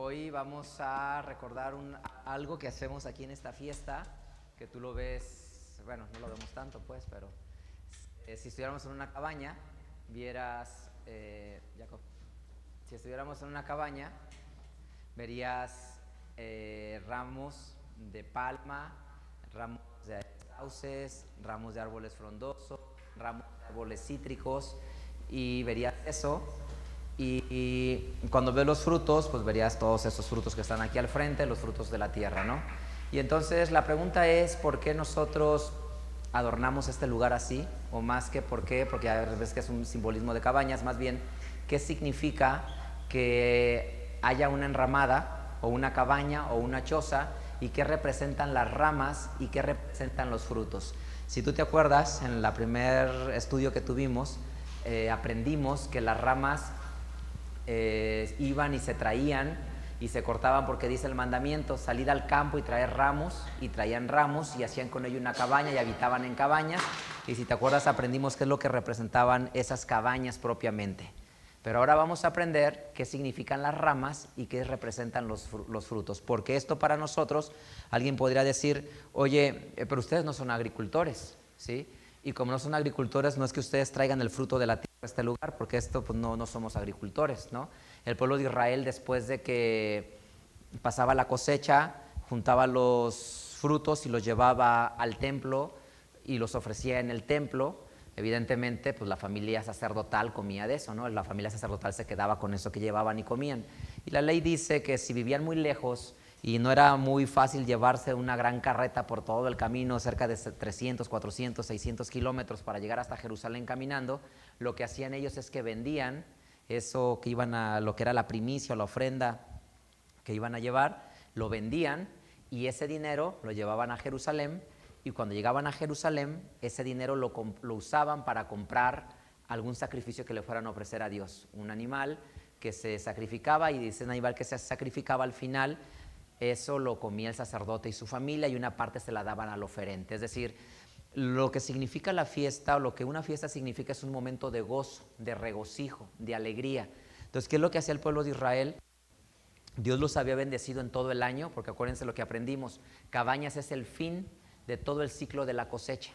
Hoy vamos a recordar algo que hacemos aquí en esta fiesta, que tú lo ves, bueno, no lo vemos tanto pues, pero si estuviéramos en una cabaña, vieras, Jacob, si estuviéramos en una cabaña, verías ramos de palma, ramos de sauces, ramos de árboles frondosos, ramos de árboles cítricos, y verías eso. Y cuando ves los frutos, pues verías todos esos frutos que están aquí al frente, los frutos de la tierra, ¿no? Y entonces la pregunta es, ¿por qué nosotros adornamos este lugar así? O más que por qué, porque a veces que es un simbolismo de cabañas, más bien, ¿qué significa que haya una enramada o una cabaña o una choza? ¿Y qué representan las ramas y qué representan los frutos? Si tú te acuerdas, en el primer estudio que tuvimos, aprendimos que las ramas iban y se traían y se cortaban porque dice el mandamiento, salir al campo y traer ramos, y traían ramos y hacían con ello una cabaña y habitaban en cabañas. Y si te acuerdas, aprendimos qué es lo que representaban esas cabañas propiamente. Pero ahora vamos a aprender qué significan las ramas y qué representan los frutos, porque esto para nosotros, alguien podría decir, oye, pero ustedes no son agricultores, ¿sí? Y como no son agricultores, no es que ustedes traigan el fruto de la tierra a este lugar, porque esto pues no somos agricultores, ¿no? El pueblo de Israel, después de que pasaba la cosecha, juntaba los frutos y los llevaba al templo y los ofrecía en el templo. Evidentemente, pues la familia sacerdotal comía de eso, ¿no? La familia sacerdotal se quedaba con eso que llevaban y comían. Y la ley dice que si vivían muy lejos y no era muy fácil llevarse una gran carreta por todo el camino, cerca de 300, 400, 600 kilómetros para llegar hasta Jerusalén caminando, lo que hacían ellos es que vendían eso que iban a, lo que era la primicia o la ofrenda que iban a llevar, lo vendían y ese dinero lo llevaban a Jerusalén, y cuando llegaban a Jerusalén, ese dinero lo usaban para comprar algún sacrificio que le fueran a ofrecer a Dios, un animal que se sacrificaba, y ese animal que se sacrificaba al final, eso lo comía el sacerdote y su familia, y una parte se la daban al oferente. Es decir, lo que significa la fiesta, o lo que una fiesta significa, es un momento de gozo, de regocijo, de alegría. Entonces, ¿qué es lo que hacía el pueblo de Israel? Dios los había bendecido en todo el año, porque acuérdense lo que aprendimos, cabañas es el fin de todo el ciclo de la cosecha,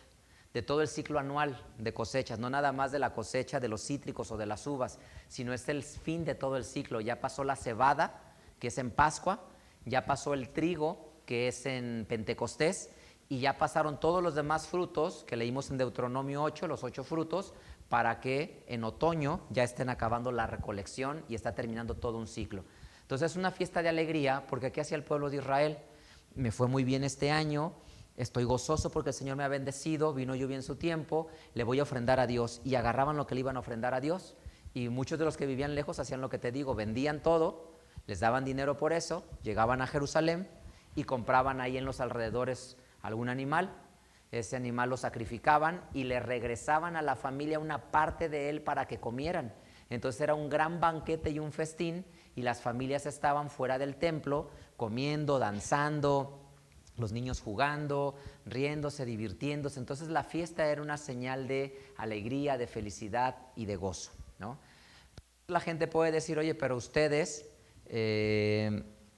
de todo el ciclo anual de cosechas, no nada más de la cosecha de los cítricos o de las uvas, sino es el fin de todo el ciclo. Ya pasó la cebada, que es en Pascua, ya pasó el trigo, que es en Pentecostés, y ya pasaron todos los demás frutos que leímos en Deuteronomio 8, los 8 frutos, para que en otoño ya estén acabando la recolección y está terminando todo un ciclo. Entonces es una fiesta de alegría, porque ¿qué hacía el pueblo de Israel? Me fue muy bien este año, estoy gozoso porque el Señor me ha bendecido, vino lluvia en su tiempo, le voy a ofrendar a Dios. Y agarraban lo que le iban a ofrendar a Dios, y muchos de los que vivían lejos hacían lo que te digo, vendían todo, les daban dinero por eso, llegaban a Jerusalén y compraban ahí en los alrededores algún animal. Ese animal lo sacrificaban y le regresaban a la familia una parte de él para que comieran. Entonces era un gran banquete y un festín, y las familias estaban fuera del templo comiendo, danzando, los niños jugando, riéndose, divirtiéndose. Entonces la fiesta era una señal de alegría, de felicidad y de gozo, ¿no? La gente puede decir, oye, pero ustedes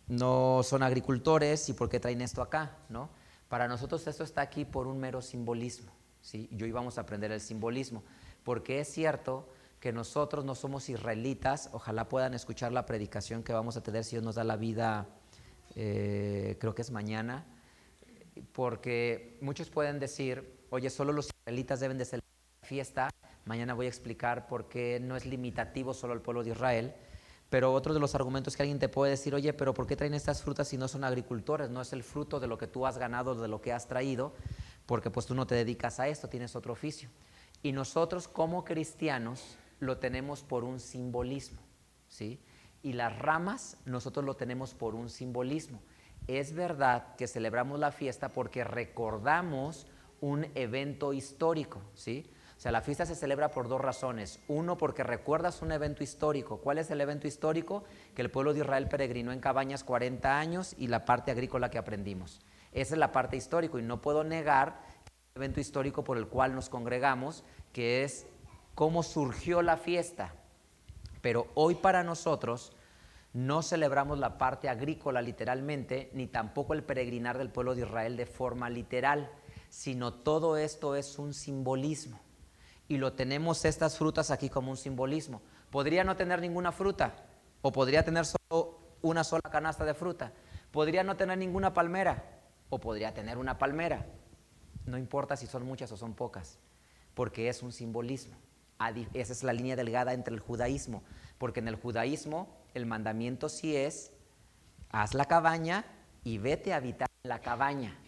no son agricultores, ¿y por qué traen esto acá? ¿No? Para nosotros esto está aquí por un mero simbolismo, ¿sí? Y hoy vamos a aprender el simbolismo, porque es cierto que nosotros no somos israelitas. Ojalá puedan escuchar la predicación que vamos a tener, si Dios nos da la vida, creo que es mañana, porque muchos pueden decir, oye, solo los israelitas deben de celebrar la fiesta. Mañana voy a explicar por qué no es limitativo solo al pueblo de Israel. Pero otro de los argumentos que alguien te puede decir, oye, pero ¿por qué traen estas frutas si no son agricultores? No es el fruto de lo que tú has ganado, de lo que has traído, porque pues tú no te dedicas a esto, tienes otro oficio. Y nosotros como cristianos lo tenemos por un simbolismo, ¿sí? Y las ramas nosotros lo tenemos por un simbolismo. Es verdad que celebramos la fiesta porque recordamos un evento histórico, ¿sí? O sea, la fiesta se celebra por dos razones. Uno, porque recuerdas un evento histórico. ¿Cuál es el evento histórico? Que el pueblo de Israel peregrinó en cabañas 40 años, y la parte agrícola que aprendimos. Esa es la parte histórica, y no puedo negar el evento histórico por el cual nos congregamos, que es cómo surgió la fiesta. Pero hoy para nosotros No celebramos la parte agrícola literalmente, ni tampoco el peregrinar del pueblo de Israel de forma literal, sino todo esto es un simbolismo. Y lo tenemos estas frutas aquí como un simbolismo. Podría no tener ninguna fruta, o podría tener solo una sola canasta de fruta. Podría no tener ninguna palmera, o podría tener una palmera. No importa si son muchas o son pocas, porque es un simbolismo. Esa es la línea delgada entre el judaísmo, porque en el judaísmo el mandamiento sí es: haz la cabaña y vete a habitar en la cabaña.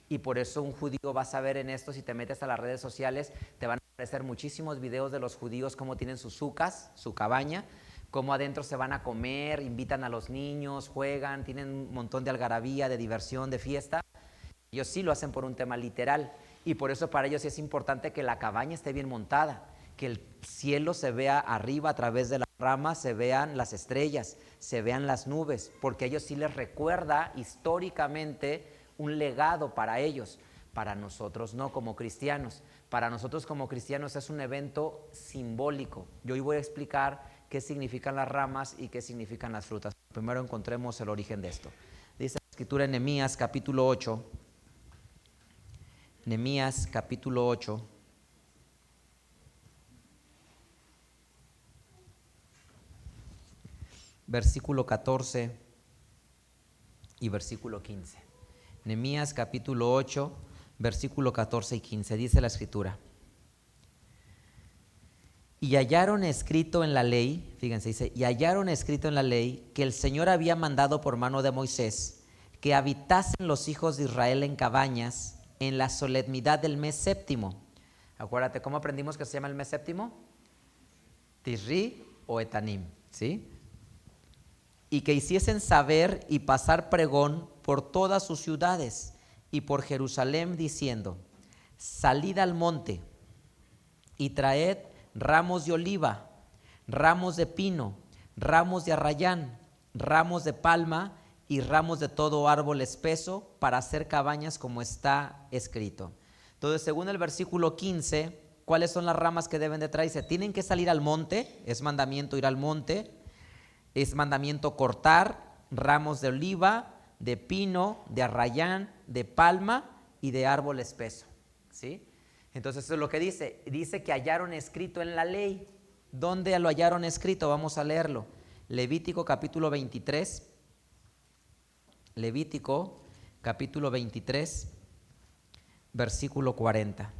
Y por eso un judío vas a ver en esto, si te metes a las redes sociales, te van a aparecer muchísimos videos de los judíos cómo tienen sus sucas, su cabaña, cómo adentro se van a comer, invitan a los niños, juegan, tienen un montón de algarabía, de diversión, de fiesta. Ellos sí lo hacen por un tema literal, y por eso para ellos es importante que la cabaña esté bien montada, que el cielo se vea arriba a través de las ramas, se vean las estrellas, se vean las nubes, porque a ellos sí les recuerda históricamente un legado para ellos. Para nosotros no, como cristianos. Para nosotros como cristianos es un evento simbólico. Yo hoy voy a explicar qué significan las ramas y qué significan las frutas. Primero encontremos el origen de esto. Dice la escritura en Nehemías capítulo 8. Nehemías capítulo 8. Versículo 14 y versículo 15. Nehemías capítulo 8, versículo 14 y 15, dice la escritura: y hallaron escrito en la ley, fíjense, dice, y hallaron escrito en la ley que el Señor había mandado por mano de Moisés que habitasen los hijos de Israel en cabañas en la solemnidad del mes séptimo. Acuérdate, ¿cómo aprendimos que se llama el mes séptimo? Tisri o Etanim, ¿sí? Y que hiciesen saber y pasar pregón por todas sus ciudades y por Jerusalén, diciendo: salid al monte y traed ramos de oliva, ramos de pino, ramos de arrayán, ramos de palma y ramos de todo árbol espeso para hacer cabañas, como está escrito. Entonces, según el versículo 15, ¿cuáles son las ramas que deben de traerse? Tienen que salir al monte, es mandamiento ir al monte. Es mandamiento cortar ramos de oliva, de pino, de arrayán, de palma y de árbol espeso, ¿sí? Entonces eso es lo que dice. Dice que hallaron escrito en la ley. ¿Dónde lo hallaron escrito? Vamos a leerlo. Levítico capítulo 23. Levítico capítulo 23, versículo 40.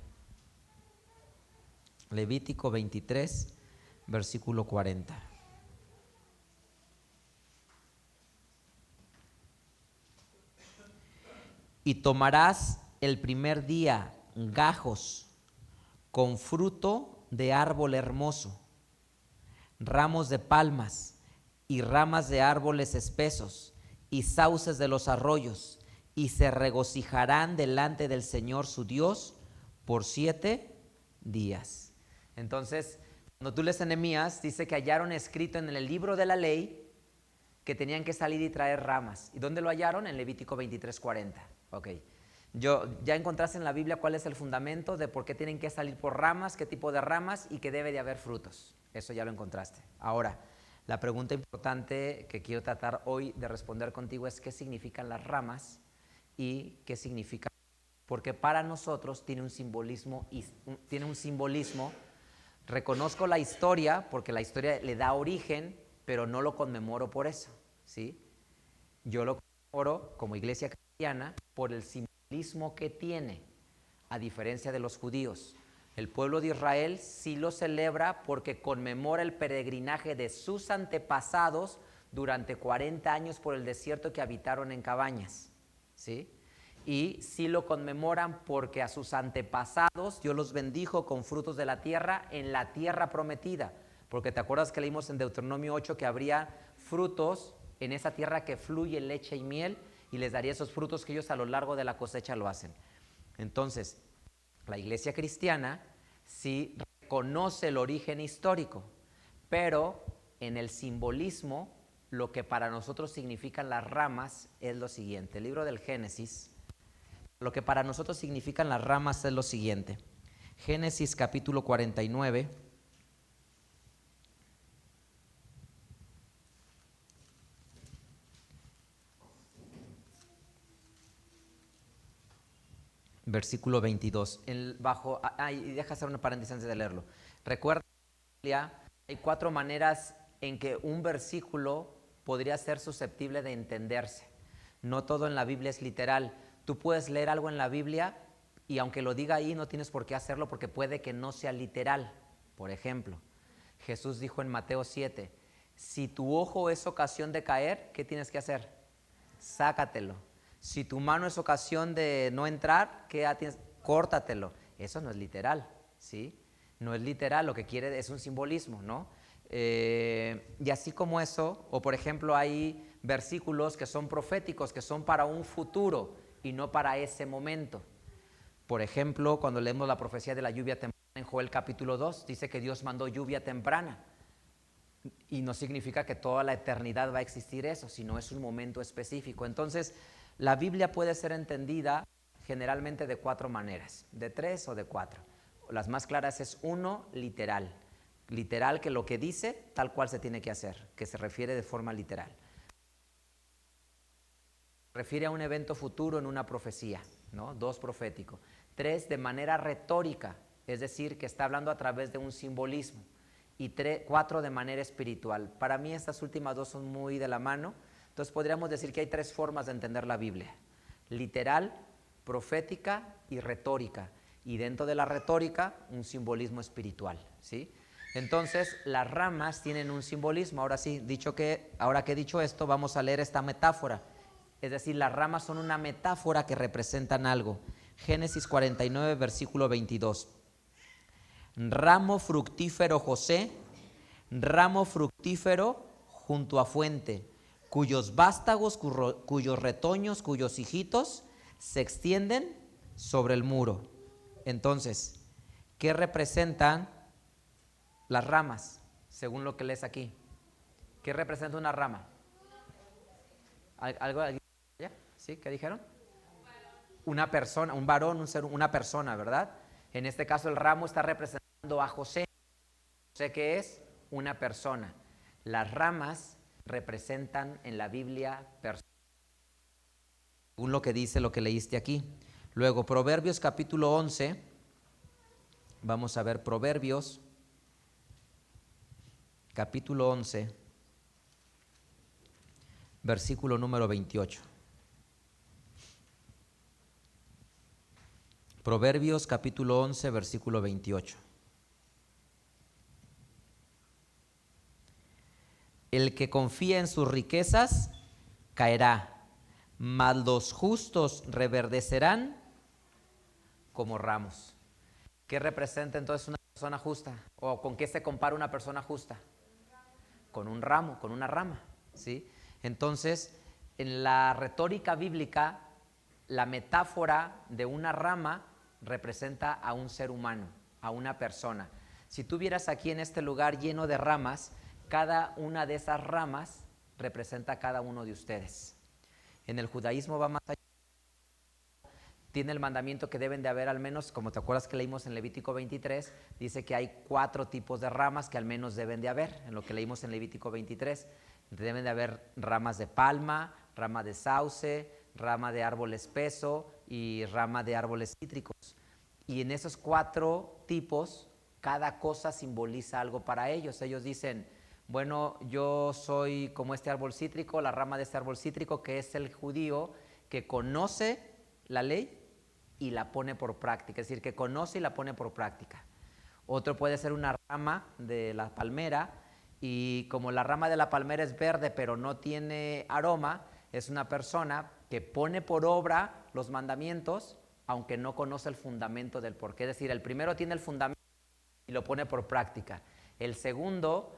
Levítico 23, versículo 40. Y tomarás el primer día gajos con fruto de árbol hermoso, ramos de palmas y ramas de árboles espesos y sauces de los arroyos, y se regocijarán delante del Señor su Dios por 7 días. Entonces, cuando tú lees en Nehemías, dice que hallaron escrito en el libro de la ley que tenían que salir y traer ramas. ¿Y dónde lo hallaron? En Levítico 23:40. Ok. Ya encontraste en la Biblia cuál es el fundamento de por qué tienen que salir por ramas, qué tipo de ramas y que debe de haber frutos. Eso ya lo encontraste. Ahora, la pregunta importante que quiero tratar hoy de responder contigo es: ¿qué significan las ramas y qué significa? Porque para nosotros tiene un simbolismo. Reconozco la historia porque la historia le da origen, pero no lo conmemoro por eso, ¿sí? Yo lo conmemoro como iglesia cristiana por el simbolismo que tiene, a diferencia de los judíos. El pueblo de Israel sí lo celebra porque conmemora el peregrinaje de sus antepasados durante 40 años por el desierto, que habitaron en cabañas, ¿sí? Y sí lo conmemoran porque a sus antepasados Dios los bendijo con frutos de la tierra en la tierra prometida. Porque te acuerdas que leímos en Deuteronomio 8 que habría frutos en esa tierra que fluye leche y miel, y les daría esos frutos que ellos a lo largo de la cosecha lo hacen. Entonces, la iglesia cristiana sí reconoce el origen histórico, pero en el simbolismo, lo que para nosotros significan las ramas es lo siguiente. El libro del Génesis, lo que para nosotros significan las ramas es lo siguiente. Génesis capítulo 49. versículo 22. Y deja hacer una paréntesis antes de leerlo. Recuerda, en la Biblia hay 4 maneras en que un versículo podría ser susceptible de entenderse. No todo en la Biblia es literal. Tú puedes leer algo en la Biblia y aunque lo diga ahí no tienes por qué hacerlo porque puede que no sea literal. Por ejemplo, Jesús dijo en Mateo 7, si tu ojo es ocasión de caer, ¿qué tienes que hacer? Sácatelo. Si tu mano es ocasión de no entrar, ¿qué tienes? Córtatelo. Eso no es literal, ¿sí? No es literal, lo que quiere es un simbolismo, ¿no? Y así como eso, o por ejemplo hay versículos que son proféticos, que son para un futuro y no para ese momento. Por ejemplo, cuando leemos la profecía de la lluvia temprana en Joel capítulo 2, dice que Dios mandó lluvia temprana. Y no significa que toda la eternidad va a existir eso, sino es un momento específico. Entonces, la Biblia puede ser entendida generalmente de 4 maneras, de 3 o de 4. Las más claras es 1, literal. Literal, que lo que dice, tal cual se tiene que hacer, que se refiere de forma literal. Refiere a un evento futuro en una profecía, ¿no? 2, profético. 3, de manera retórica, es decir, que está hablando a través de un simbolismo. Y 4, de manera espiritual. Para mí estas últimas 2 son muy de la mano. Entonces podríamos decir que hay 3 formas de entender la Biblia: literal, profética y retórica. Y dentro de la retórica, un simbolismo espiritual, ¿sí? Entonces, las ramas tienen un simbolismo. Ahora sí, ahora que he dicho esto, vamos a leer esta metáfora. Es decir, las ramas son una metáfora que representan algo. Génesis 49, versículo 22. Ramo fructífero José, ramo fructífero junto a fuente, cuyos vástagos, cuyos retoños, cuyos hijitos se extienden sobre el muro. Entonces, ¿qué representan las ramas? Según lo que lees aquí, ¿qué representa una rama? ¿Algo? ¿Sí? ¿Qué dijeron? Una persona, un varón, una persona, ¿verdad? En este caso el ramo está representando a José. ¿José qué es? Una persona. Las ramas representan en la Biblia personas, según lo que dice lo que leíste aquí. Luego, Proverbios capítulo 11. Vamos a ver Proverbios capítulo 11, versículo número 28. Proverbios capítulo 11, versículo 28. El que confía en sus riquezas caerá, mas los justos reverdecerán como ramos. ¿Qué representa entonces una persona justa? ¿O con qué se compara una persona justa? Con un ramo, con una rama, ¿sí? Entonces, en la retórica bíblica, la metáfora de una rama representa a un ser humano, a una persona. Si tú vieras aquí en este lugar lleno de ramas, cada una de esas ramas representa a cada uno de ustedes. En el judaísmo va más allá. Tiene el mandamiento que deben de haber al menos, como te acuerdas que leímos en Levítico 23, dice que hay 4 tipos de ramas que al menos deben de haber, en lo que leímos en Levítico 23. Deben de haber ramas de palma, rama de sauce, rama de árbol espeso y rama de árboles cítricos. Y en esos 4 tipos, cada cosa simboliza algo para ellos. Ellos dicen, bueno, yo soy como este árbol cítrico, la rama de este árbol cítrico, que es el judío que conoce la ley y la pone por práctica, es decir, que conoce y la pone por práctica. Otro puede ser una rama de la palmera, y como la rama de la palmera es verde pero no tiene aroma, es una persona que pone por obra los mandamientos aunque no conoce el fundamento del porqué. Es decir, el primero tiene el fundamento y lo pone por práctica. El segundo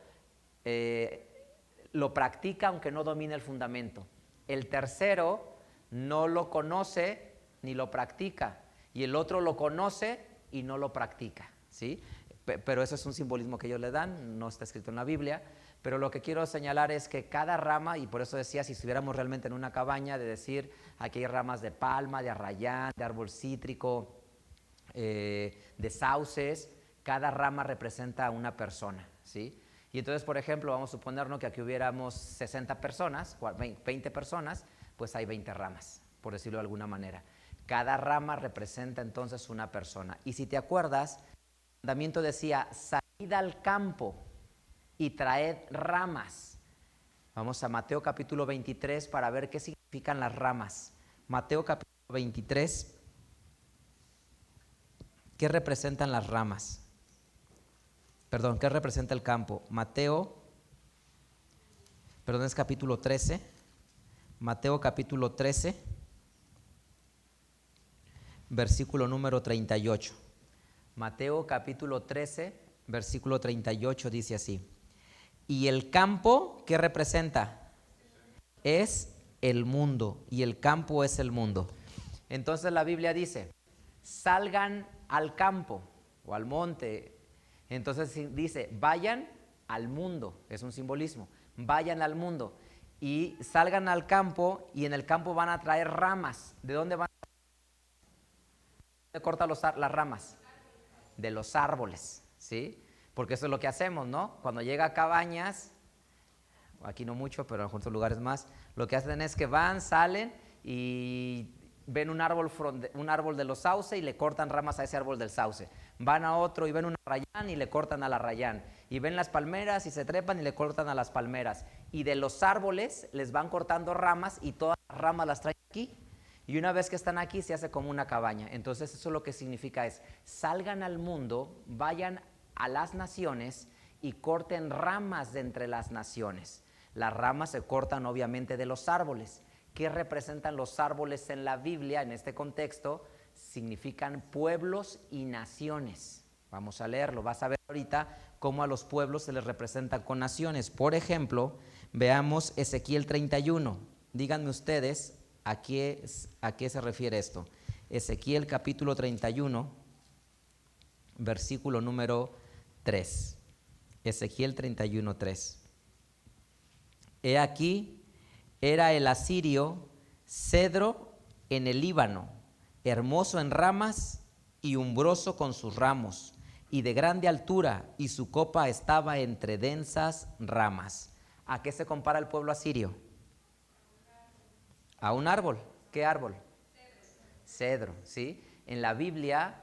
lo practica aunque no domine el fundamento. El tercero no lo conoce ni lo practica, y el otro lo conoce y no lo practica, ¿sí? Pero eso es un simbolismo que ellos le dan, no está escrito en la Biblia. Pero lo que quiero señalar es que cada rama, y por eso decía, si estuviéramos realmente en una cabaña, de decir, aquí hay ramas de palma, de arrayán, de árbol cítrico, de sauces, cada rama representa a una persona, ¿sí? Y entonces, por ejemplo, vamos a suponernos que aquí hubiéramos 60 personas, 20 personas, pues hay 20 ramas, por decirlo de alguna manera. Cada rama representa entonces una persona. Y si te acuerdas, el mandamiento decía, salid al campo y traed ramas. Vamos a Mateo capítulo 23 para ver qué significan las ramas. Mateo capítulo 23, ¿qué representan las ramas? Perdón, ¿qué representa el campo? Es capítulo 13. Mateo capítulo 13, versículo número 38. Mateo capítulo 13, versículo 38 dice así. Y el campo, ¿qué representa? Es el mundo, y el campo es el mundo. Entonces la Biblia dice, salgan al campo o al monte. Entonces dice, vayan al mundo, es un simbolismo, vayan al mundo y salgan al campo, y en el campo van a traer ramas. ¿De dónde van? ¿Dónde cortan las ramas? De los árboles, ¿sí? Porque eso es lo que hacemos, ¿no? Cuando llega a Cabañas, aquí no mucho, pero en otros lugares más, lo que hacen es que van, salen y ven un árbol de los sauce y le cortan ramas a ese árbol del sauce. Van a otro y ven un arrayán y le cortan al arrayán. Y ven las palmeras y se trepan y le cortan a las palmeras. Y de los árboles les van cortando ramas y todas las ramas las traen aquí. Y una vez que están aquí se hace como una cabaña. Entonces eso lo que significa es, salgan al mundo, vayan a las naciones y corten ramas de entre las naciones. Las ramas se cortan obviamente de los árboles. ¿Qué representan los árboles en la Biblia en este contexto? Significan pueblos y naciones. Vamos a leerlo, vas a ver ahorita cómo a los pueblos se les representa con naciones. Por ejemplo, veamos Ezequiel 31. Díganme ustedes a qué se refiere esto. Ezequiel capítulo 31, versículo número 3. Ezequiel 31, 3. He aquí, era el asirio cedro en el Líbano, hermoso en ramas y umbroso con sus ramos, y de grande altura, y su copa estaba entre densas ramas. ¿A qué se compara el pueblo asirio? A un árbol. ¿Qué árbol? Cedro, ¿sí? En la Biblia,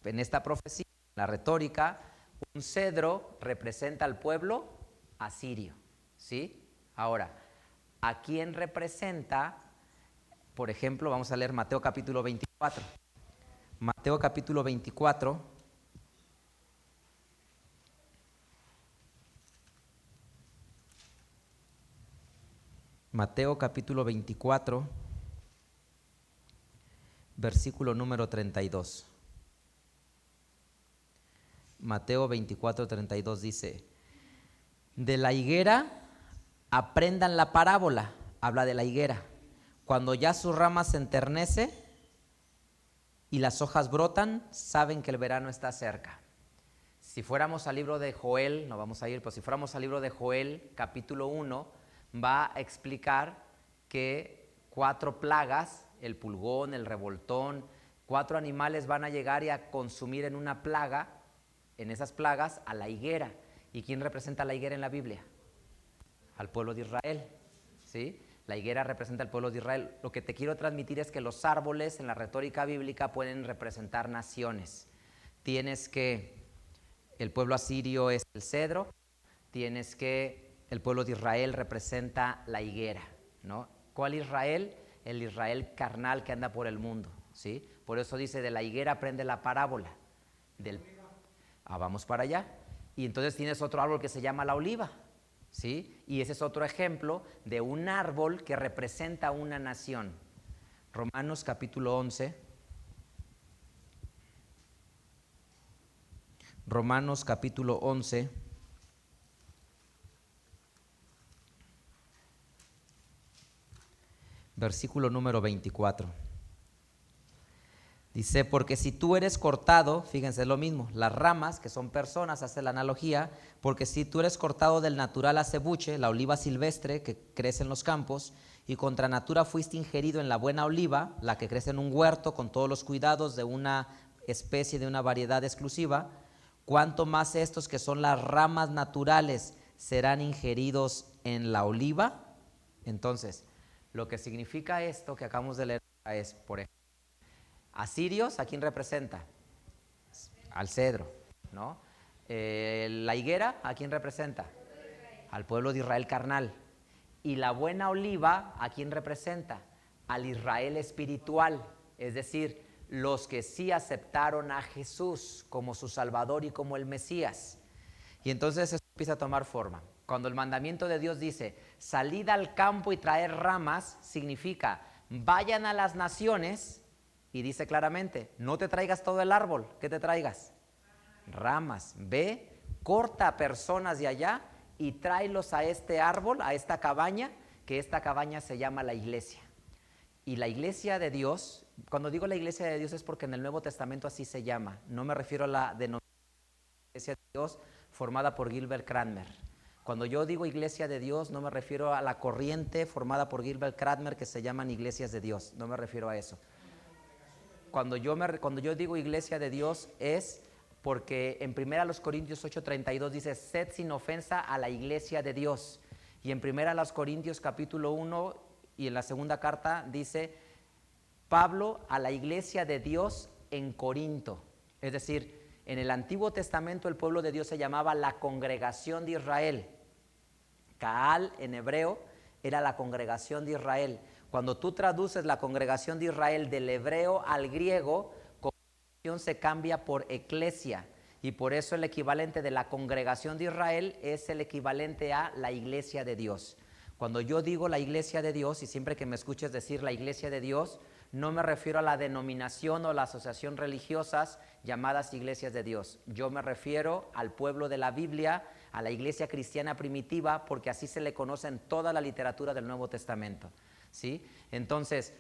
en esta profecía, en la retórica, un cedro representa al pueblo asirio, ¿sí? Ahora, ¿a quién representa? Por ejemplo, vamos a leer Mateo capítulo 24. Mateo capítulo 24. Mateo capítulo 24, versículo número 32. Mateo 24, 32 dice, de la higuera aprendan la parábola, habla de la higuera, cuando ya su rama se enternece y las hojas brotan, saben que el verano está cerca. Si fuéramos al libro de Joel, no vamos a ir, pero si fuéramos al libro de Joel, capítulo 1, va a explicar que 4 plagas, el pulgón, el revoltón, 4 animales van a llegar y a consumir en una plaga, en esas plagas, a la higuera. ¿Y quién representa a la higuera en la Biblia? Al pueblo de Israel, ¿sí? La higuera representa al pueblo de Israel. Lo que te quiero transmitir es que los árboles en la retórica bíblica pueden representar naciones. El pueblo asirio es el cedro, el pueblo de Israel representa la higuera, ¿no? ¿Cuál Israel? El Israel carnal que anda por el mundo, ¿sí? Por eso dice, de la higuera aprende la parábola. Vamos para allá. Y entonces tienes otro árbol que se llama la oliva, ¿sí? Y ese es otro ejemplo de un árbol que representa una nación. Romanos capítulo 11. Romanos capítulo 11. Versículo número 24. Dice, porque si tú eres cortado, fíjense, es lo mismo, las ramas, que son personas, hace la analogía, porque si tú eres cortado del natural acebuche, la oliva silvestre que crece en los campos, y contra natura fuiste ingerido en la buena oliva, la que crece en un huerto con todos los cuidados de una especie, de una variedad exclusiva, cuánto más estos que son las ramas naturales serán ingeridos en la oliva. Entonces, lo que significa esto que acabamos de leer es, por ejemplo, Asirios, ¿a quién representa? Al cedro, ¿no? La higuera, ¿a quién representa? Al pueblo de Israel carnal. Y la buena oliva, ¿a quién representa? Al Israel espiritual, es decir, los que sí aceptaron a Jesús como su Salvador y como el Mesías. Y entonces eso empieza a tomar forma. Cuando el mandamiento de Dios dice, salid al campo y traer ramas, significa, vayan a las naciones, y dice claramente, no te traigas todo el árbol, ¿qué te traigas? Ramas. Ve, corta personas de allá y tráelos a este árbol, a esta cabaña, que esta cabaña se llama la iglesia. Y la iglesia de Dios, cuando digo la iglesia de Dios es porque en el Nuevo Testamento así se llama, no me refiero a la denominación de iglesia de Dios formada por Gilbert Cranmer. Cuando yo digo iglesia de Dios no me refiero a la corriente formada por Gilbert Cranmer que se llaman iglesias de Dios, no me refiero a eso. Cuando yo digo iglesia de Dios es porque en 1 Corintios 8:32 dice, sed sin ofensa a la iglesia de Dios. Y en 1 Corintios capítulo 1 y en la segunda carta dice, Pablo a la iglesia de Dios en Corinto. Es decir, en el Antiguo Testamento el pueblo de Dios se llamaba la congregación de Israel. Kaal en hebreo era la congregación de Israel. Cuando tú traduces la congregación de Israel del hebreo al griego, congregación se cambia por eclesia. Y por eso el equivalente de la congregación de Israel es el equivalente a la iglesia de Dios. Cuando yo digo la iglesia de Dios, y siempre que me escuches decir la iglesia de Dios, no me refiero a la denominación o la asociación religiosas llamadas iglesias de Dios. Yo me refiero al pueblo de la Biblia, a la iglesia cristiana primitiva, porque así se le conoce en toda la literatura del Nuevo Testamento, ¿sí? Entonces,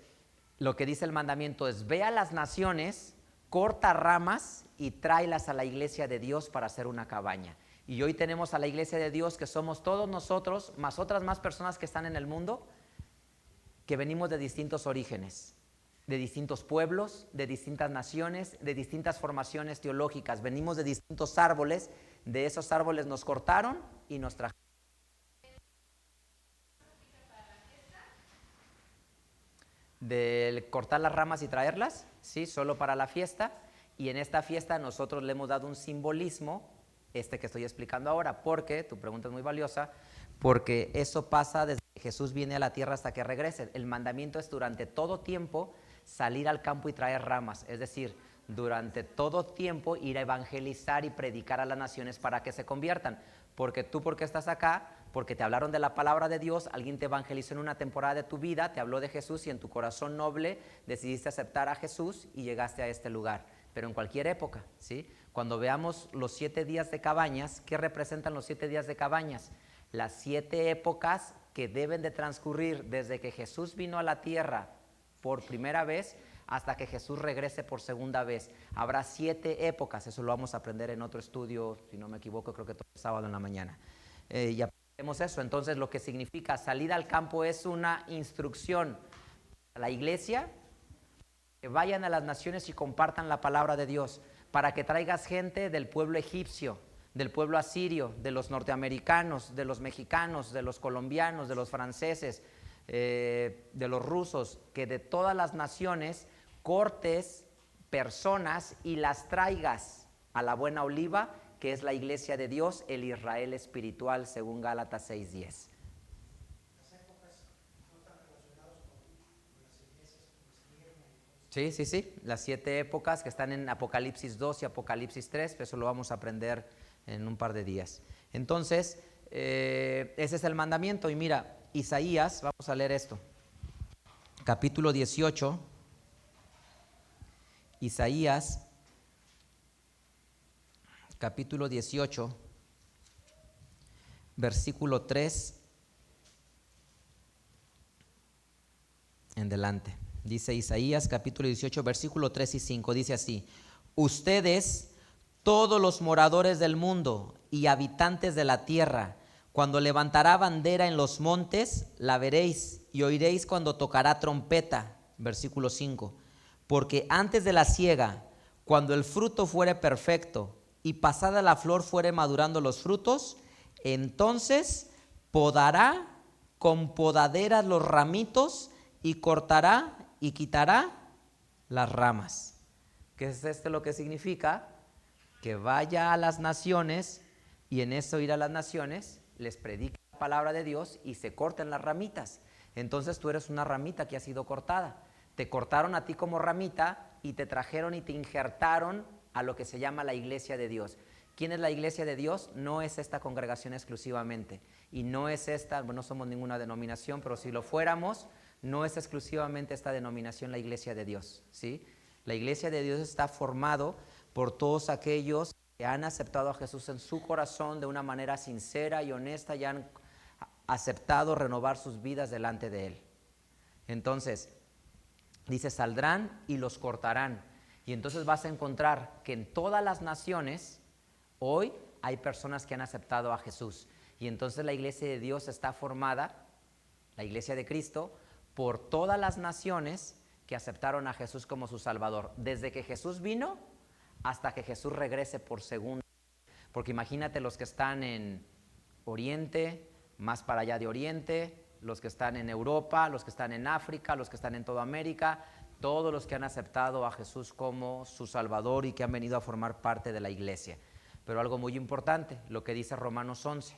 lo que dice el mandamiento es, ve a las naciones, corta ramas y tráelas a la iglesia de Dios para hacer una cabaña. Y hoy tenemos a la iglesia de Dios que somos todos nosotros, más otras más personas que están en el mundo, que venimos de distintos orígenes, de distintos pueblos, de distintas naciones, de distintas formaciones teológicas. Venimos de distintos árboles, de esos árboles nos cortaron y nos trajeron. De cortar las ramas y traerlas, sí, solo para la fiesta. Y en esta fiesta nosotros le hemos dado un simbolismo, que estoy explicando ahora, porque, tu pregunta es muy valiosa, porque eso pasa desde que Jesús viene a la tierra hasta que regrese. El mandamiento es durante todo tiempo salir al campo y traer ramas, es decir, durante todo tiempo ir a evangelizar y predicar a las naciones para que se conviertan. Porque tú, ¿por qué estás acá? Porque te hablaron de la palabra de Dios, alguien te evangelizó en una temporada de tu vida, te habló de Jesús y en tu corazón noble decidiste aceptar a Jesús y llegaste a este lugar. Pero en cualquier época, ¿sí? Cuando veamos los 7 días de cabañas, ¿qué representan los 7 días de cabañas? Las 7 épocas que deben de transcurrir desde que Jesús vino a la tierra por primera vez hasta que Jesús regrese por segunda vez. Habrá 7 épocas, eso lo vamos a aprender en otro estudio, si no me equivoco, creo que todo el sábado en la mañana. Y aprendemos eso. Entonces, lo que significa salir al campo es una instrucción a la iglesia, que vayan a las naciones y compartan la palabra de Dios, para que traigas gente del pueblo egipcio, del pueblo asirio, de los norteamericanos, de los mexicanos, de los colombianos, de los franceses, de los rusos, que de todas las naciones cortes personas y las traigas a la buena oliva, que es la iglesia de Dios, el Israel espiritual, según Gálatas 6:10. Sí, sí, sí, las 7 épocas que están en Apocalipsis 2 y Apocalipsis 3, eso lo vamos a aprender en un par de días. Entonces, ese es el mandamiento. Y mira, Isaías, vamos a leer esto, capítulo 18, Isaías, capítulo 18, versículo 3 en delante. Dice Isaías capítulo 18, versículo 3 y 5, dice así: ustedes, todos los moradores del mundo y habitantes de la tierra, cuando levantará bandera en los montes, la veréis y oiréis cuando tocará trompeta. Versículo 5, porque antes de la siega, cuando el fruto fuere perfecto y pasada la flor fuere madurando los frutos, entonces podará con podaderas los ramitos y cortará y quitará las ramas. ¿Qué es lo que significa? Que vaya a las naciones y en eso ir a las naciones les predique la palabra de Dios y se corten las ramitas. Entonces tú eres una ramita que ha sido cortada. Te cortaron a ti como ramita y te trajeron y te injertaron a lo que se llama la iglesia de Dios. ¿Quién es la iglesia de Dios? No es esta congregación exclusivamente. Y no es esta, bueno, no somos ninguna denominación, pero si lo fuéramos, no es exclusivamente esta denominación la iglesia de Dios, ¿sí? La iglesia de Dios está formado por todos aquellos que han aceptado a Jesús en su corazón de una manera sincera y honesta y han aceptado renovar sus vidas delante de Él. Entonces, dice, saldrán y los cortarán. Y entonces vas a encontrar que en todas las naciones hoy hay personas que han aceptado a Jesús. Y entonces la iglesia de Dios está formada, la iglesia de Cristo, por todas las naciones que aceptaron a Jesús como su Salvador. Desde que Jesús vino hasta que Jesús regrese por segunda. Porque imagínate los que están en Oriente, más para allá de Oriente, los que están en Europa, los que están en África, los que están en toda América, todos los que han aceptado a Jesús como su Salvador y que han venido a formar parte de la iglesia. Pero algo muy importante, lo que dice Romanos 11.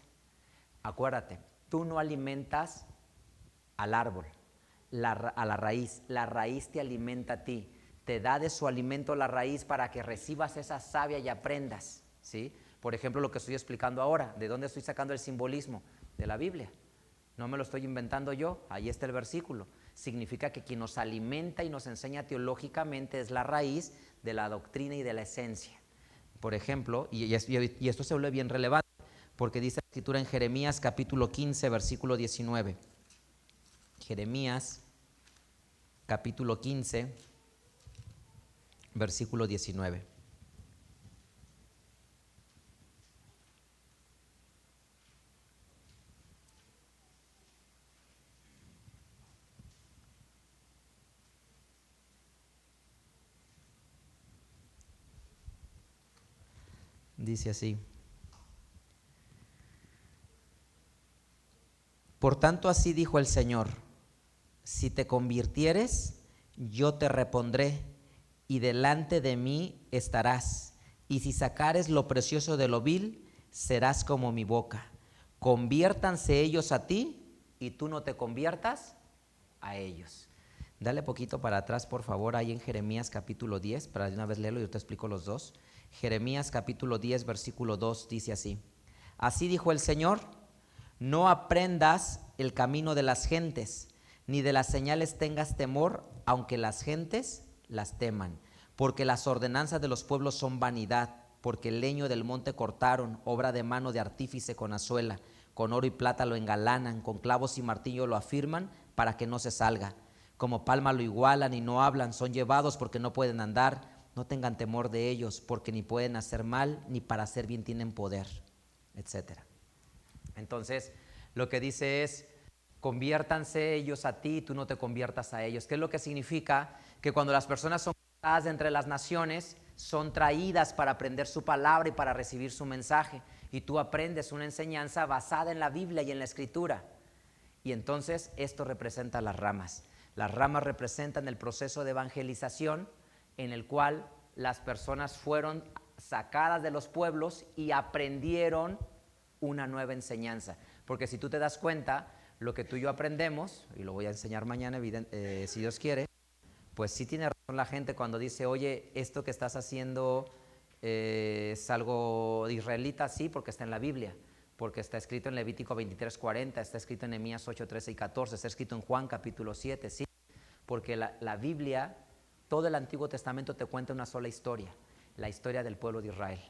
Acuérdate, tú no alimentas al árbol, a la raíz te alimenta a ti, te da de su alimento la raíz para que recibas esa savia y aprendas, ¿sí? Por ejemplo, lo que estoy explicando ahora, ¿de dónde estoy sacando el simbolismo? De la Biblia. No me lo estoy inventando yo, ahí está el versículo. Significa que quien nos alimenta y nos enseña teológicamente es la raíz de la doctrina y de la esencia. Por ejemplo, y esto se vuelve bien relevante, porque dice la escritura en Jeremías capítulo 15, versículo 19. Jeremías capítulo 15, versículo 19. Dice así: por tanto así dijo el Señor, si te convirtieres, yo te repondré y delante de mí estarás, y si sacares lo precioso de lo vil, serás como mi boca. Conviértanse ellos a ti y tú no te conviertas a ellos. Dale poquito para atrás, por favor, ahí en Jeremías capítulo 10, para de una vez leerlo y yo te explico los dos. Jeremías capítulo 10, versículo 2 dice así: así dijo el Señor, no aprendas el camino de las gentes, ni de las señales tengas temor, aunque las gentes las teman. Porque las ordenanzas de los pueblos son vanidad, porque el leño del monte cortaron, obra de mano de artífice con azuela, con oro y plata lo engalanan, con clavos y martillo lo afirman, para que no se salga. Como palma lo igualan y no hablan, son llevados porque no pueden andar. No tengan temor de ellos, porque ni pueden hacer mal, ni para hacer bien tienen poder, etcétera. Entonces, lo que dice es, conviértanse ellos a ti y tú no te conviertas a ellos. ¿Qué es lo que significa? Que cuando las personas son cortadas de entre las naciones, son traídas para aprender su palabra y para recibir su mensaje. Y tú aprendes una enseñanza basada en la Biblia y en la Escritura. Y entonces esto representa las ramas. Las ramas representan el proceso de evangelización en el cual las personas fueron sacadas de los pueblos y aprendieron una nueva enseñanza. Porque si tú te das cuenta, lo que tú y yo aprendemos, y lo voy a enseñar mañana, si Dios quiere, pues sí tiene razón la gente cuando dice, oye, esto que estás haciendo es algo israelita, sí, porque está en la Biblia, porque está escrito en Levítico 23:40, está escrito en Nehemías 8:13 y 14, está escrito en Juan capítulo 7, sí, porque la Biblia, todo el Antiguo Testamento te cuenta una sola historia, la historia del pueblo de Israel.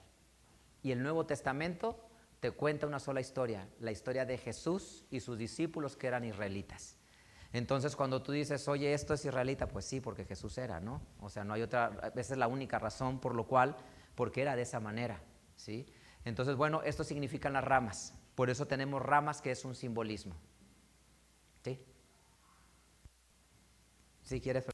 Y el Nuevo Testamento te cuenta una sola historia, la historia de Jesús y sus discípulos que eran israelitas. Entonces cuando tú dices, oye, esto es israelita, pues sí, porque Jesús era, ¿no? O sea, no hay otra, esa es la única razón por lo cual, porque era de esa manera, ¿sí? Entonces, bueno, esto significan las ramas, por eso tenemos ramas que es un simbolismo, ¿sí? ¿Sí quieres?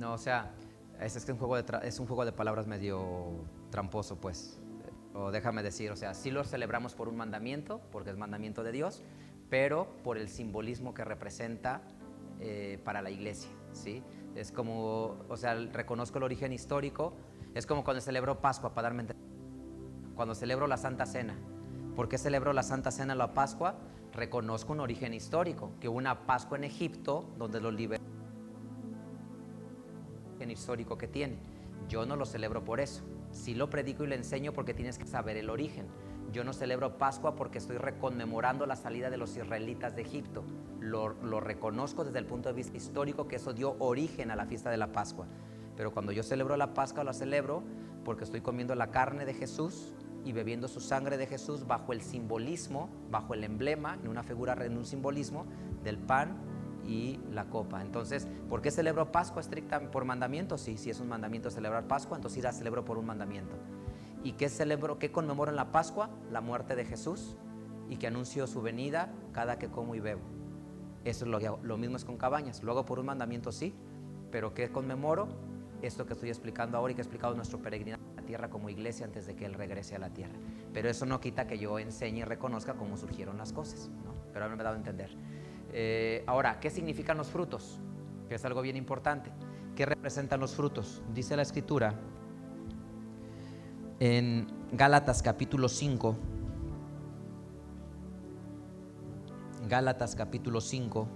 No, o sea, es que es un juego de palabras medio tramposo, pues. O déjame decir, o sea, sí lo celebramos por un mandamiento, porque es mandamiento de Dios, pero por el simbolismo que representa para la iglesia, ¿sí? Es como, o sea, reconozco el origen histórico, es como cuando celebro Pascua, para darme a entender. Cuando celebro la Santa Cena. ¿Por qué celebro la Santa Cena, la Pascua? Reconozco un origen histórico, que hubo una Pascua en Egipto donde los liberó, el histórico que tiene. Yo no lo celebro por eso. Sí lo predico y lo enseño porque tienes que saber el origen. Yo no celebro Pascua porque estoy reconmemorando la salida de los israelitas de Egipto. Lo reconozco desde el punto de vista histórico, que eso dio origen a la fiesta de la Pascua. Pero cuando yo celebro la Pascua, la celebro porque estoy comiendo la carne de Jesús y bebiendo su sangre de Jesús bajo el simbolismo, bajo el emblema, en una figura, en un simbolismo del pan y la copa. Entonces, ¿por qué celebro Pascua estrictamente? ¿Por mandamiento? Sí, sí es un mandamiento celebrar Pascua, entonces sí la celebro por un mandamiento. ¿Y qué celebro, qué conmemoro en la Pascua? La muerte de Jesús, y que anuncio su venida cada que como y bebo. Eso es lo que hago. Lo mismo es con Cabañas, lo hago por un mandamiento, sí, pero ¿qué conmemoro? Esto que estoy explicando ahora y que he explicado nuestro peregrinaje a la tierra como iglesia antes de que Él regrese a la tierra. Pero eso no quita que yo enseñe y reconozca cómo surgieron las cosas, ¿no? Pero a mí me ha dado a entender. Ahora, ¿qué significan los frutos? Que es algo bien importante. ¿Qué representan los frutos? Dice la Escritura en Gálatas capítulo 5. Gálatas capítulo 5.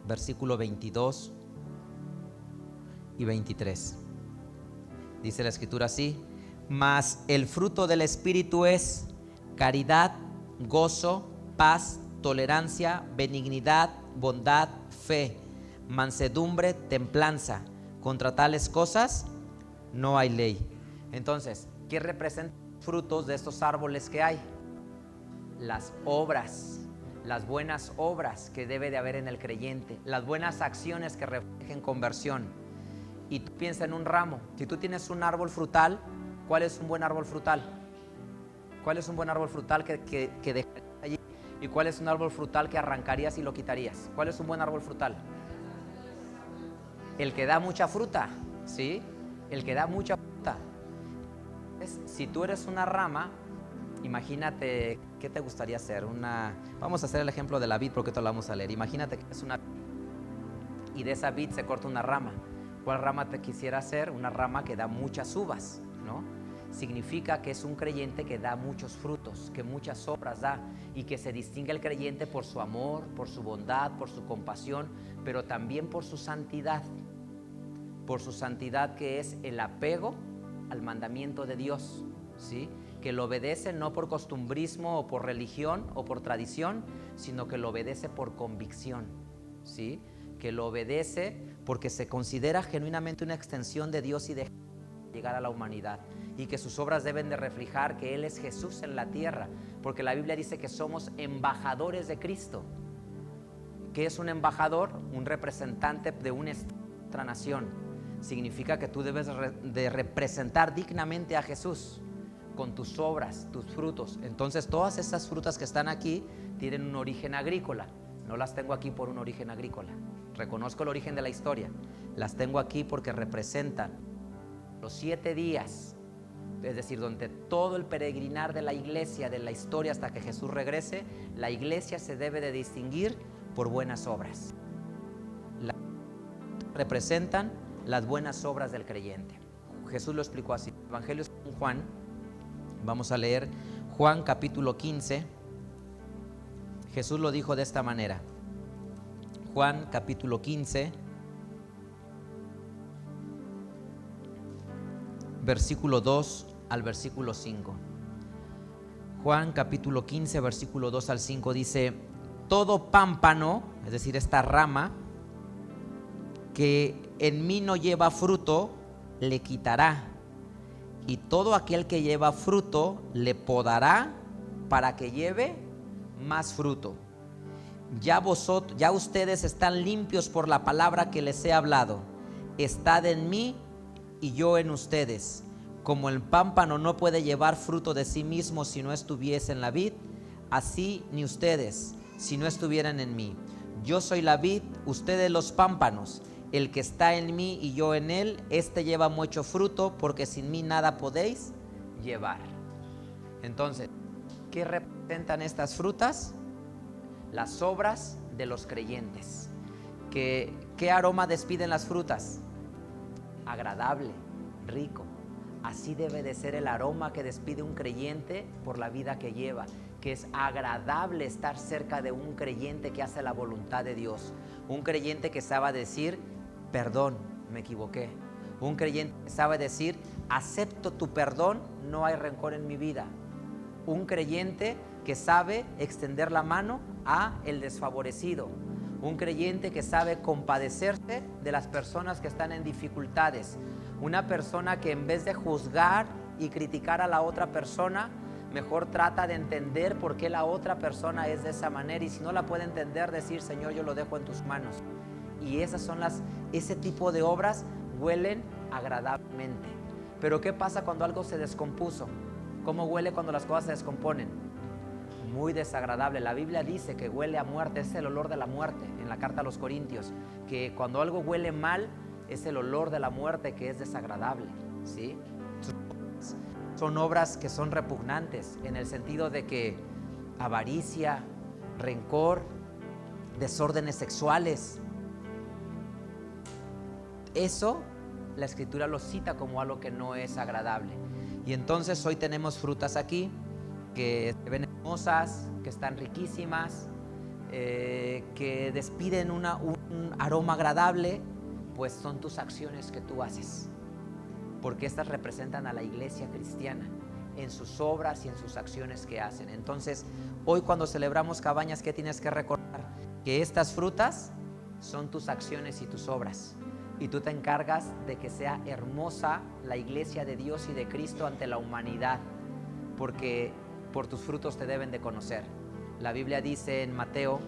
Versículo 22 y 23. Dice la Escritura así: mas el fruto del Espíritu es caridad, gozo, paz, tolerancia, benignidad, bondad, fe, mansedumbre, templanza. Contra tales cosas no hay ley. Entonces, ¿qué representan los frutos de estos árboles que hay? Las obras, las buenas obras que debe de haber en el creyente, las buenas acciones que reflejen conversión. Y tú piensa en un ramo. Si tú tienes un árbol frutal, ¿cuál es un buen árbol frutal? ¿Cuál es un buen árbol frutal que dejarías allí? ¿Y cuál es un árbol frutal que arrancarías y lo quitarías? ¿Cuál es un buen árbol frutal? El que da mucha fruta, ¿sí? El que da mucha fruta. Si tú eres una rama, imagínate, ¿qué te gustaría hacer? Vamos a hacer el ejemplo de la vid porque esto lo vamos a leer. Imagínate que es una vid y de esa vid se corta una rama. ¿Cuál rama te quisiera hacer? Una rama que da muchas uvas, ¿no? Significa que es un creyente que da muchos frutos, que muchas obras da, y que se distingue el creyente por su amor, por su bondad, por su compasión, pero también por su santidad que es el apego al mandamiento de Dios, ¿sí? Que lo obedece no por costumbrismo o por religión o por tradición, sino que lo obedece por convicción, ¿sí? Que lo obedece porque se considera genuinamente una extensión de Dios y de llegar a la humanidad, y que sus obras deben de reflejar que Él es Jesús en la tierra, porque la Biblia dice que somos embajadores de Cristo. ¿Qué es un embajador? Un representante de una otra nación. Significa que tú debes de representar dignamente a Jesús con tus obras, tus frutos. Entonces todas estas frutas que están aquí tienen un origen agrícola. No las tengo aquí por un origen agrícola. Reconozco el origen de la historia. Las tengo aquí porque representan los 7 días, es decir, donde todo el peregrinar de la iglesia, de la historia hasta que Jesús regrese, la iglesia se debe de distinguir por buenas obras. Representan las buenas obras del creyente. Jesús lo explicó así. Evangelio según Juan, vamos a leer Juan capítulo 15. Jesús lo dijo de esta manera. Juan capítulo 15, versículo 2 al versículo 5. Juan capítulo 15, versículo 2 al 5 dice: todo pámpano, es decir, esta rama, que en mí no lleva fruto, le quitará, y todo aquel que lleva fruto, le podará para que lleve más fruto. Ya ustedes están limpios por la palabra que les he hablado. Estad en mí y yo en ustedes. Como el pámpano no puede llevar fruto de sí mismo si no estuviese en la vid, así ni ustedes si no estuvieran en mí. Yo soy la vid, ustedes los pámpanos. El que está en mí y yo en él, este lleva mucho fruto, porque sin mí nada podéis llevar. Entonces, ¿qué representan estas frutas? Las obras de los creyentes. ¿Qué aroma despiden las frutas? Agradable, rico. Así debe de ser el aroma que despide un creyente por la vida que lleva, que es agradable estar cerca de un creyente que hace la voluntad de Dios, un creyente que sabe decir, perdón, me equivoqué, un creyente que sabe decir, acepto tu perdón, no hay rencor en mi vida, un creyente que sabe extender la mano a el desfavorecido, un creyente que sabe compadecerse de las personas que están en dificultades, una persona que en vez de juzgar y criticar a la otra persona, mejor trata de entender por qué la otra persona es de esa manera, y si no la puede entender, decir, Señor, yo lo dejo en tus manos. Y esas son ese tipo de obras huelen agradablemente. Pero ¿qué pasa cuando algo se descompuso? ¿Cómo huele cuando las cosas se descomponen? Muy desagradable. La Biblia dice que huele a muerte, es el olor de la muerte, en la carta a los Corintios, que cuando algo huele mal, es el olor de la muerte, que es desagradable, ¿sí? Son obras que son repugnantes, en el sentido de que avaricia, rencor, desórdenes sexuales. Eso la Escritura lo cita como algo que no es agradable. Y entonces hoy tenemos frutas aquí que se ven hermosas, que están riquísimas, que despiden un aroma agradable, pues son tus acciones que tú haces, porque estas representan a la iglesia cristiana en sus obras y en sus acciones que hacen. Entonces, hoy cuando celebramos Cabañas, ¿qué tienes que recordar? Que estas frutas son tus acciones y tus obras, y tú te encargas de que sea hermosa la iglesia de Dios y de Cristo ante la humanidad, porque por tus frutos te deben de conocer. La Biblia dice en Mateo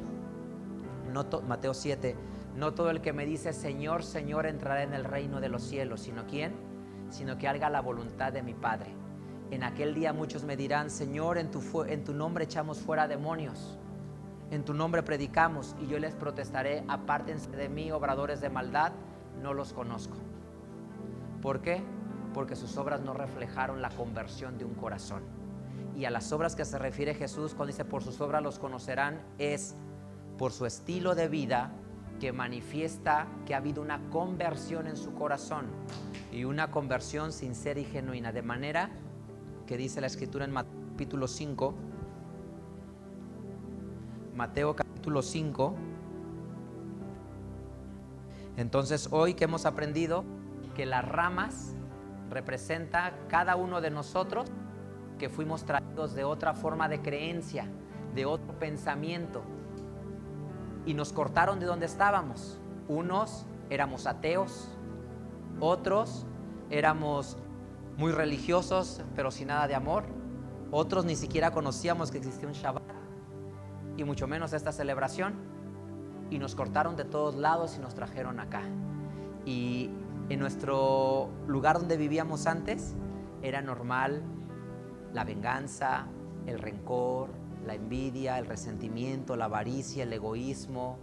7, no todo el que me dice Señor, Señor entrará en el reino de los cielos, sino ¿quién? Sino que haga la voluntad de mi Padre. En aquel día muchos me dirán, Señor, en tu nombre echamos fuera demonios, en tu nombre predicamos, y yo les protestaré, apártense de mí, obradores de maldad, no los conozco. ¿Por qué? Porque sus obras no reflejaron la conversión de un corazón. Y a las obras que se refiere Jesús cuando dice por sus obras los conocerán, es por su estilo de vida que manifiesta que ha habido una conversión en su corazón, y una conversión sincera y genuina, de manera que dice la Escritura en Mateo capítulo 5. Entonces hoy que hemos aprendido que las ramas representa cada uno de nosotros que fuimos traídos de otra forma de creencia, de otro pensamiento, y nos cortaron de donde estábamos. Unos éramos ateos, otros éramos muy religiosos pero sin nada de amor, otros ni siquiera conocíamos que existía un Shabbat y mucho menos esta celebración, y nos cortaron de todos lados y nos trajeron acá. Y en nuestro lugar donde vivíamos antes era normal la venganza, el rencor, la envidia, el resentimiento, la avaricia, el egoísmo,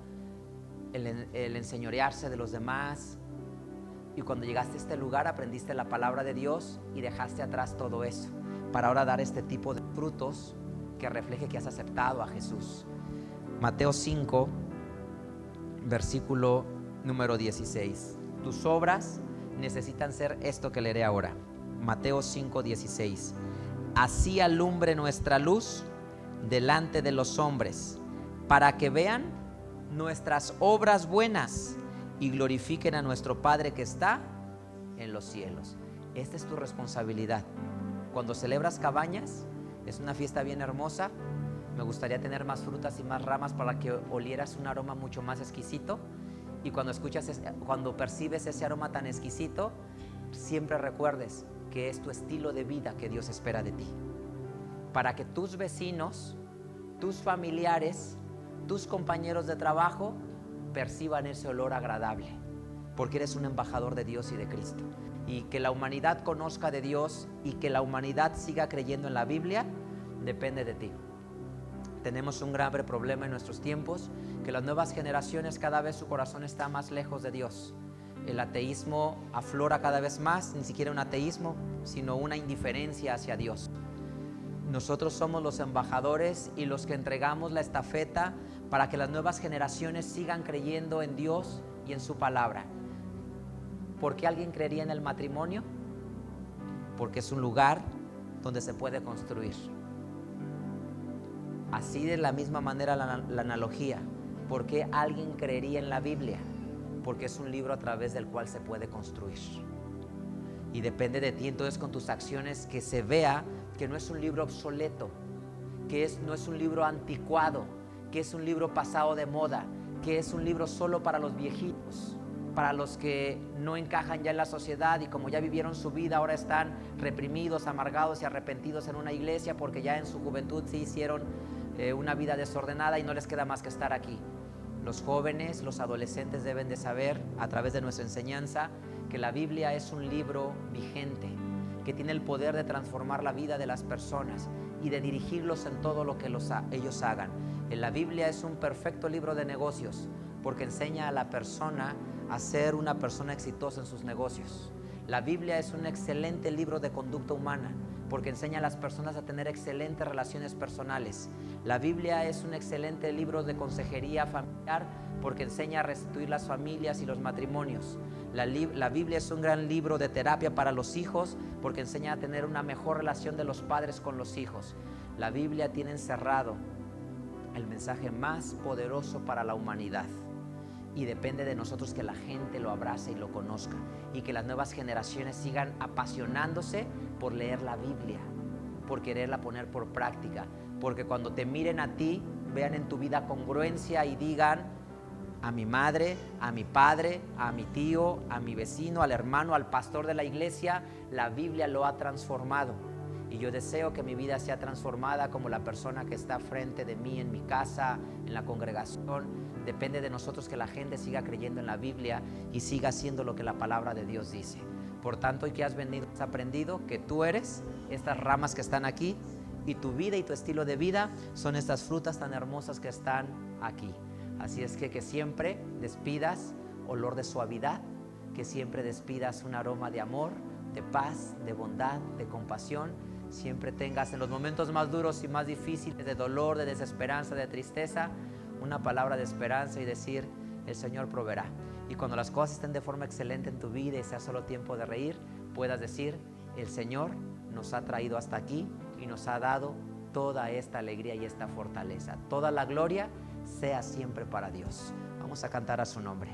el enseñorearse de los demás. Y cuando llegaste a este lugar aprendiste la palabra de Dios y dejaste atrás todo eso para ahora dar este tipo de frutos que refleje que has aceptado a Jesús. Mateo 5, versículo número 16. Tus obras necesitan ser esto que leeré ahora. Mateo 5, 16. Así alumbre nuestra luz delante de los hombres, para que vean nuestras obras buenas y glorifiquen a nuestro Padre que está en los cielos. Esta es tu responsabilidad. Cuando celebras Cabañas, es una fiesta bien hermosa. Me gustaría tener más frutas y más ramas para que olieras un aroma mucho más exquisito. Y cuando percibes ese aroma tan exquisito, siempre recuerdes que es tu estilo de vida que Dios espera de ti, para que tus vecinos, tus familiares, tus compañeros de trabajo perciban ese olor agradable, porque eres un embajador de Dios y de Cristo. Y que la humanidad conozca de Dios y que la humanidad siga creyendo en la Biblia depende de ti. Tenemos un grave problema en nuestros tiempos, que las nuevas generaciones cada vez su corazón está más lejos de Dios. El ateísmo aflora cada vez más, ni siquiera un ateísmo, sino una indiferencia hacia Dios. Nosotros somos los embajadores y los que entregamos la estafeta para que las nuevas generaciones sigan creyendo en Dios y en su palabra. ¿Por qué alguien creería en el matrimonio? Porque es un lugar donde se puede construir. Así de la misma manera la analogía. ¿Por qué alguien creería en la Biblia? Porque es un libro a través del cual se puede construir. Y depende de ti entonces con tus acciones que se vea que no es un libro obsoleto, que no es un libro anticuado, que es un libro pasado de moda, que es un libro solo para los viejitos, para los que no encajan ya en la sociedad y como ya vivieron su vida ahora están reprimidos, amargados y arrepentidos en una iglesia porque ya en su juventud se hicieron una vida desordenada y no les queda más que estar aquí. Los jóvenes, los adolescentes deben de saber a través de nuestra enseñanza que la Biblia es un libro vigente, que tiene el poder de transformar la vida de las personas y de dirigirlos en todo lo que ellos hagan. La Biblia es un perfecto libro de negocios porque enseña a la persona a ser una persona exitosa en sus negocios. La Biblia es un excelente libro de conducta humana porque enseña a las personas a tener excelentes relaciones personales. La Biblia es un excelente libro de consejería familiar porque enseña a restituir las familias y los matrimonios. La Biblia es un gran libro de terapia para los hijos porque enseña a tener una mejor relación de los padres con los hijos. La Biblia tiene encerrado el mensaje más poderoso para la humanidad. Y depende de nosotros que la gente lo abrace y lo conozca y que las nuevas generaciones sigan apasionándose por leer la Biblia, por quererla poner por práctica, porque cuando te miren a ti, vean en tu vida congruencia y digan: a mi madre, a mi padre, a mi tío, a mi vecino, al hermano, al pastor de la iglesia, la Biblia lo ha transformado. Y yo deseo que mi vida sea transformada como la persona que está frente de mí en mi casa, en la congregación. Depende de nosotros que la gente siga creyendo en la Biblia y siga haciendo lo que la palabra de Dios dice. Por tanto, hoy que has venido, has aprendido que tú eres estas ramas que están aquí y tu vida y tu estilo de vida son estas frutas tan hermosas que están aquí. Así es que siempre despidas olor de suavidad, que siempre despidas un aroma de amor, de paz, de bondad, de compasión. Siempre tengas en los momentos más duros y más difíciles de dolor, de desesperanza, de tristeza, una palabra de esperanza y decir: el Señor proveerá. Y cuando las cosas estén de forma excelente en tu vida y sea solo tiempo de reír, puedas decir: el Señor nos ha traído hasta aquí y nos ha dado toda esta alegría y esta fortaleza. Toda la gloria sea siempre para Dios. Vamos a cantar a su nombre.